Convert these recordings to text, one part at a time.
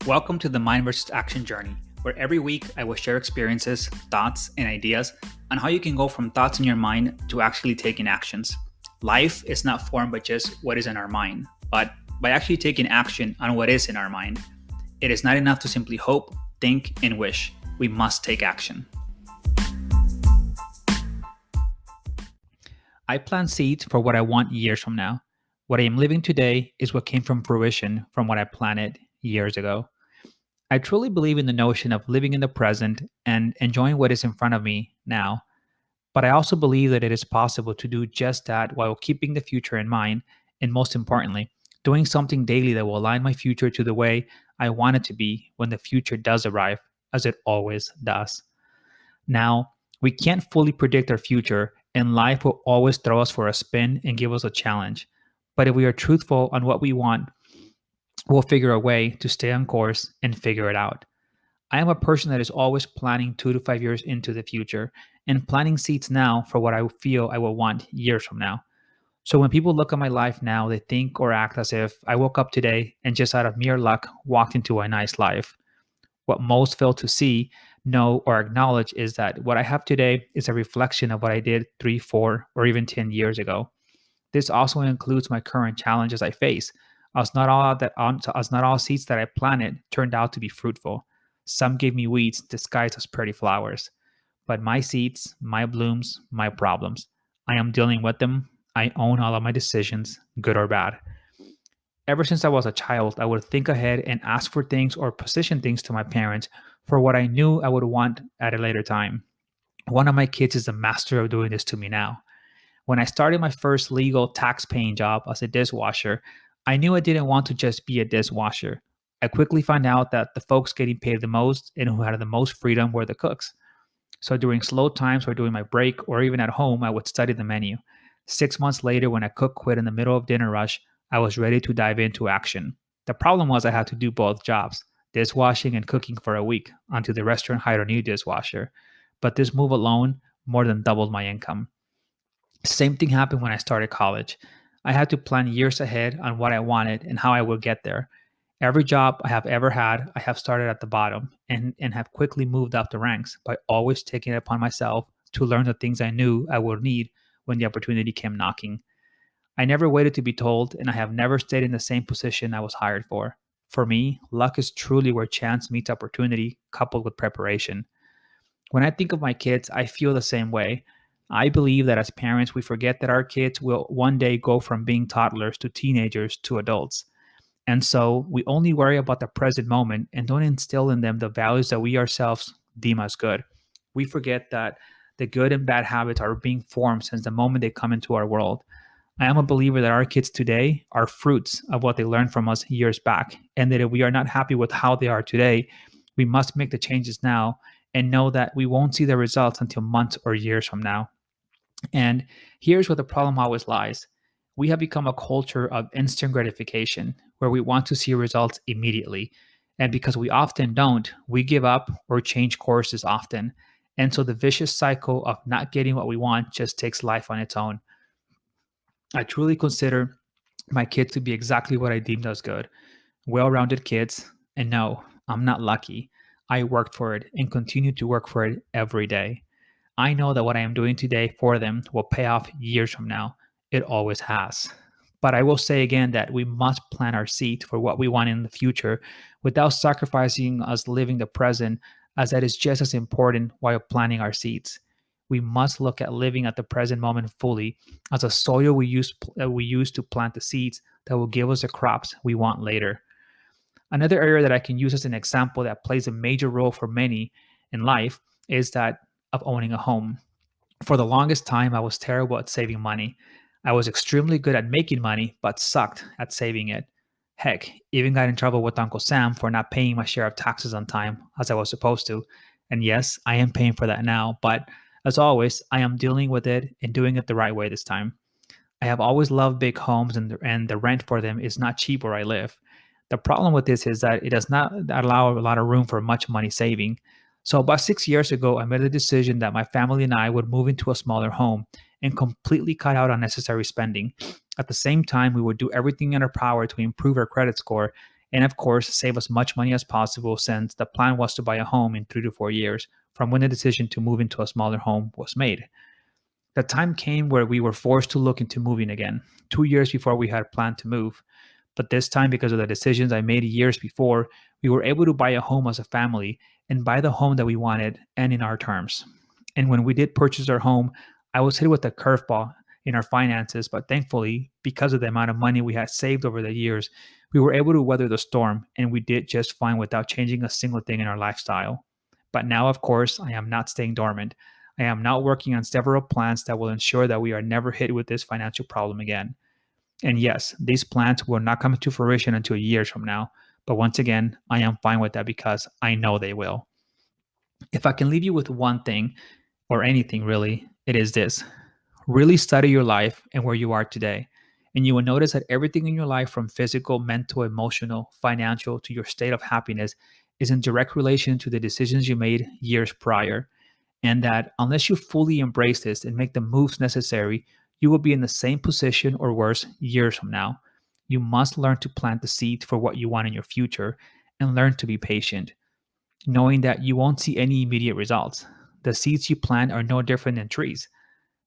Welcome to the Mind versus Action journey, where every week I will share experiences, thoughts, and ideas on how you can go from thoughts in your mind to actually taking actions. Life is not formed by just what is in our mind, but by actually taking action on what is in our mind. It is not enough to simply hope, think, and wish. We must take action. I plant seeds for what I want years from now. What I am living today is what came from fruition from what I planted years ago. I truly believe in the notion of living in the present and enjoying what is in front of me now. But I also believe that it is possible to do just that while keeping the future in mind, and most importantly, doing something daily that will align my future to the way I want it to be when the future does arrive, as it always does. Now, we can't fully predict our future, and life will always throw us for a spin and give us a challenge. But if we are truthful on what we want, we'll figure a way to stay on course and figure it out. I am a person that is always planning 2 to 5 years into the future and planting seeds now for what I feel I will want years from now. So when people look at my life now, they think or act as if I woke up today and just out of mere luck walked into a nice life. What most fail to see, know, or acknowledge is that what I have today is a reflection of what I did 3, 4, or even 10 years ago. This also includes my current challenges I face, as not all seeds that I planted turned out to be fruitful. Some gave me weeds disguised as pretty flowers. But my seeds, my blooms, my problems. I am dealing with them. I own all of my decisions, good or bad. Ever since I was a child, I would think ahead and ask for things or position things to my parents for what I knew I would want at a later time. One of my kids is the master of doing this to me now. When I started my first legal tax paying job as a dishwasher, I knew I didn't want to just be a dishwasher. I quickly found out that the folks getting paid the most and who had the most freedom were the cooks. So during slow times or during my break or even at home, I would study the menu. 6 months later, when a cook quit in the middle of dinner rush, I was ready to dive into action. The problem was I had to do both jobs, dishwashing and cooking for a week, until the restaurant hired a new dishwasher. But this move alone more than doubled my income. Same thing happened when I started college. I had to plan years ahead on what I wanted and how I would get there. Every job I have ever had, I have started at the bottom and have quickly moved up the ranks by always taking it upon myself to learn the things I knew I would need when the opportunity came knocking. I never waited to be told, and I have never stayed in the same position I was hired for. For me, luck is truly where chance meets opportunity coupled with preparation. When I think of my kids, I feel the same way. I believe that as parents, we forget that our kids will one day go from being toddlers to teenagers to adults. And so we only worry about the present moment and don't instill in them the values that we ourselves deem as good. We forget that the good and bad habits are being formed since the moment they come into our world. I am a believer that our kids today are fruits of what they learned from us years back, and that if we are not happy with how they are today, we must make the changes now and know that we won't see the results until months or years from now. And here's where the problem always lies. We have become a culture of instant gratification where we want to see results immediately. And because we often don't, we give up or change courses often. And so the vicious cycle of not getting what we want just takes life on its own. I truly consider my kids to be exactly what I deemed as good, well rounded kids. And no, I'm not lucky. I worked for it and continue to work for it every day. I know that what I am doing today for them will pay off years from now. It always has. But I will say again that we must plant our seed for what we want in the future without sacrificing us living the present, as that is just as important while planting our seeds. We must look at living at the present moment fully as a soil we use to plant the seeds that will give us the crops we want later. Another area that I can use as an example that plays a major role for many in life is that of owning a home. For the longest time, I was terrible at saving money. I was extremely good at making money, but sucked at saving it. Heck, even got in trouble with Uncle Sam for not paying my share of taxes on time, as I was supposed to. And yes, I am paying for that now, but as always, I am dealing with it and doing it the right way this time. I have always loved big homes, and the rent for them is not cheap where I live. The problem with this is that it does not allow a lot of room for much money saving. So about 6 years ago, I made a decision that my family and I would move into a smaller home and completely cut out unnecessary spending. At the same time, we would do everything in our power to improve our credit score and of course, save as much money as possible since the plan was to buy a home in 3 to 4 years from when the decision to move into a smaller home was made. The time came where we were forced to look into moving again, 2 years before we had planned to move. But this time, because of the decisions I made years before, we were able to buy a home as a family and buy the home that we wanted and in our terms. And when we did purchase our home, I was hit with a curveball in our finances, but thankfully, because of the amount of money we had saved over the years, we were able to weather the storm and we did just fine without changing a single thing in our lifestyle. But now, of course, I am not staying dormant. I am now working on several plans that will ensure that we are never hit with this financial problem again. And yes, these plans will not come to fruition until years from now. But once again, I am fine with that because I know they will. If I can leave you with one thing, or anything really, it is this: really study your life and where you are today. And you will notice that everything in your life, from physical, mental, emotional, financial, to your state of happiness, is in direct relation to the decisions you made years prior. And that unless you fully embrace this and make the moves necessary, you will be in the same position or worse years from now. You must learn to plant the seed for what you want in your future and learn to be patient, knowing that you won't see any immediate results. The seeds you plant are no different than trees.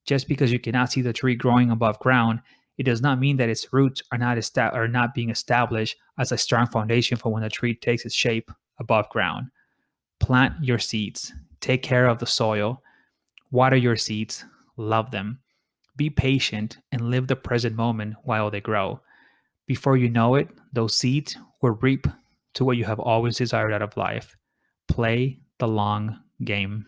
Just because you cannot see the tree growing above ground, it does not mean that its roots are not being established as a strong foundation for when the tree takes its shape above ground. Plant your seeds, take care of the soil, water your seeds, love them, be patient, and live the present moment while they grow. Before you know it, those seeds will reap to what you have always desired out of life. Play the long game.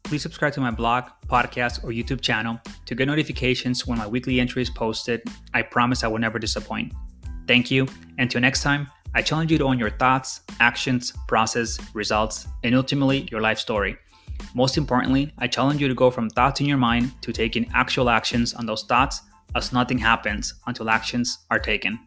Please subscribe to my blog, podcast, or YouTube channel to get notifications when my weekly entry is posted. I promise I will never disappoint. Thank you, and till next time, I challenge you to own your thoughts, actions, process, results, and ultimately your life story. Most importantly, I challenge you to go from thoughts in your mind to taking actual actions on those thoughts, as nothing happens until actions are taken.